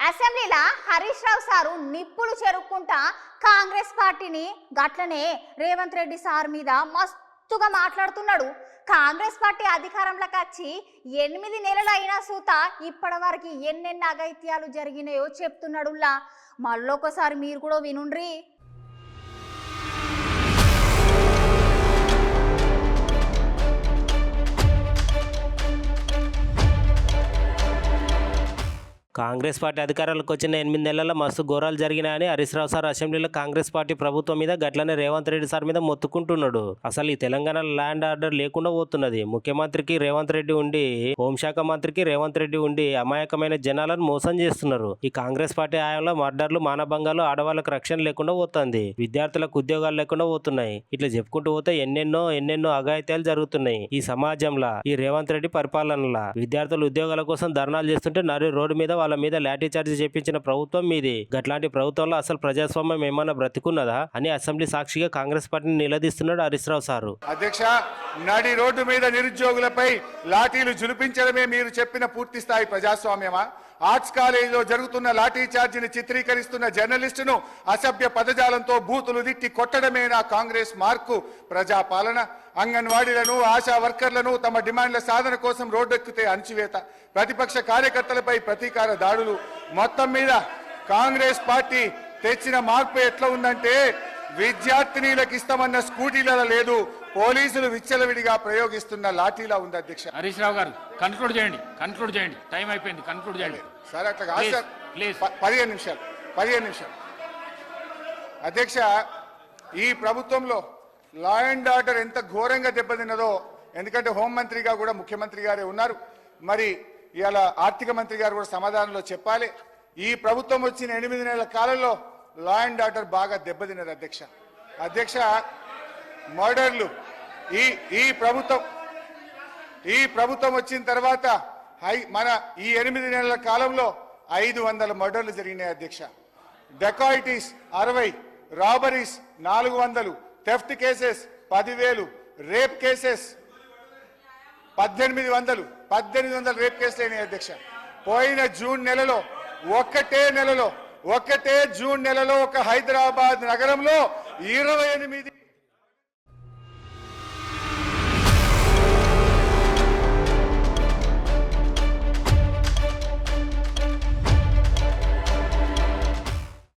అసెంబ్లీలో హరీష్ రావు సారు నిప్పులు చెరుక్కుంటా కాంగ్రెస్ పార్టీని గట్లనే రేవంత్ రెడ్డి సార్ మీద మస్తుగా మాట్లాడుతున్నాడు. కాంగ్రెస్ పార్టీ అధికారంలోకి వచ్చి 8 నెలలు అయినా సూత ఇప్పటి వరకు ఎన్నెన్ని అఘాయిత్యాలు జరిగినాయో చెప్తున్నాడు. మళ్ళొకసారి మీరు కూడా వినుండ్రి. కాంగ్రెస్ పార్టీ అధికారంలోకి వచ్చిన 8 నెలల్లో మస్తు ఘోరాలు జరిగినాయని హరీష్ రావు సార్ అసెంబ్లీలో కాంగ్రెస్ పార్టీ ప్రభుత్వం మీద గట్లనే రేవంత్ రెడ్డి సార్ మీద మొత్తుకుంటున్నాడు. అసలు ఈ తెలంగాణలో ల్యాండ్ ఆర్డర్ లేకుండా పోతున్నది. ముఖ్యమంత్రికి రేవంత్ రెడ్డి ఉండి, హోంశాఖ మంత్రికి రేవంత్ రెడ్డి ఉండి అమాయకమైన జనాలను మోసం చేస్తున్నారు. ఈ కాంగ్రెస్ పార్టీ హయాంలో మర్డర్లు, మానభంగాలు, ఆడవాళ్ళకు రక్షణ లేకుండా పోతుంది. విద్యార్థులకు ఉద్యోగాలు లేకుండా పోతున్నాయి. ఇట్లా చెప్పుకుంటూ పోతే ఎన్నెన్నో అఘాయిత్యాలు జరుగుతున్నాయి. ఈ సమాజంలో ఈ రేవంత్ రెడ్డి పరిపాలనలో విద్యార్థులు ఉద్యోగాల కోసం ధర్నాలు చేస్తుంటే నరి రోడ్డు మీద వాళ్ళ మీద లాఠీ చార్జ్ చేపించిన ప్రభుత్వం మీది. గట్లాంటి ప్రభుత్వంలో అసలు ప్రజాస్వామ్యం ఏమన్నా బ్రతికున్నదా అని అసెంబ్లీ సాక్షిగా కాంగ్రెస్ పార్టీని నిలదీస్తున్నాడు హరీష్ రావు సారు. అధ్యక్ష, నడి రోడ్డు మీద నిరుద్యోగులపై లాఠీలు జులిపించడమే మీరు చెప్పిన పూర్తి స్థాయి ప్రజాస్వామ్యమా? ఆర్ట్స్ కాలేజీలో జరుగుతున్న లాఠీ చార్జిని చిత్రీకరిస్తున్న జర్నలిస్టును అసభ్య పదజాలంతో బూతులు తిట్టి కొట్టడమేనా కాంగ్రెస్ మార్కు ప్రజాపాలన? అంగన్వాడీలను, ఆశా వర్కర్లను తమ డిమాండ్ల సాధన కోసం రోడ్డెక్కితే అణచివేత, ప్రతిపక్ష కార్యకర్తలపై ప్రతీకార దాడులు. మొత్తం మీద కాంగ్రెస్ పార్టీ తెచ్చిన మార్పు ఎట్లా ఉందంటే, విద్యార్థినీలకు ఇస్తామన్న స్కూటీలలో లేదు, పోలీసులు విచ్చలవిడిగా ప్రయోగిస్తున్న లాఠీలా ఉంది. అధ్యక్ష, హరీష్ రావు గారు కన్క్లూడ్ చేయండి. టైం అయిపోయింది, కన్క్లూడ్ చేయండి. సార్ అట్లా కాదు సార్, 15 నిమిషాలు. అధ్యక్ష, ఈ ప్రభుత్వంలో లా అండ్ ఆర్డర్ ఎంత ఘోరంగా దెబ్బతిన్నదో, ఎందుకంటే హోంమంత్రిగా కూడా ముఖ్యమంత్రి గారే ఉన్నారు, మరి ఇవాళ ఆర్థిక మంత్రి గారు కూడా సమాధానంలో చెప్పాలి. ఈ ప్రభుత్వం వచ్చిన 8 నెలల కాలంలో లా అండ్ ఆర్డర్ బాగా దెబ్బతిన్నది. అధ్యక్ష, మర్డర్లు ఈ ప్రభుత్వం వచ్చిన తర్వాత మన ఈ 8 నెలల కాలంలో 500 మర్డర్లు జరిగినాయి. అధ్యక్ష, dacoities 60, robberies 400, theft cases 10,000, rape cases 1800 rape కేసులు అయినాయి. అధ్యక్ష, పోయిన జూన్ నెలలో ఒక్కటే జూన్ నెలలో ఒక హైదరాబాద్ నగరంలో 28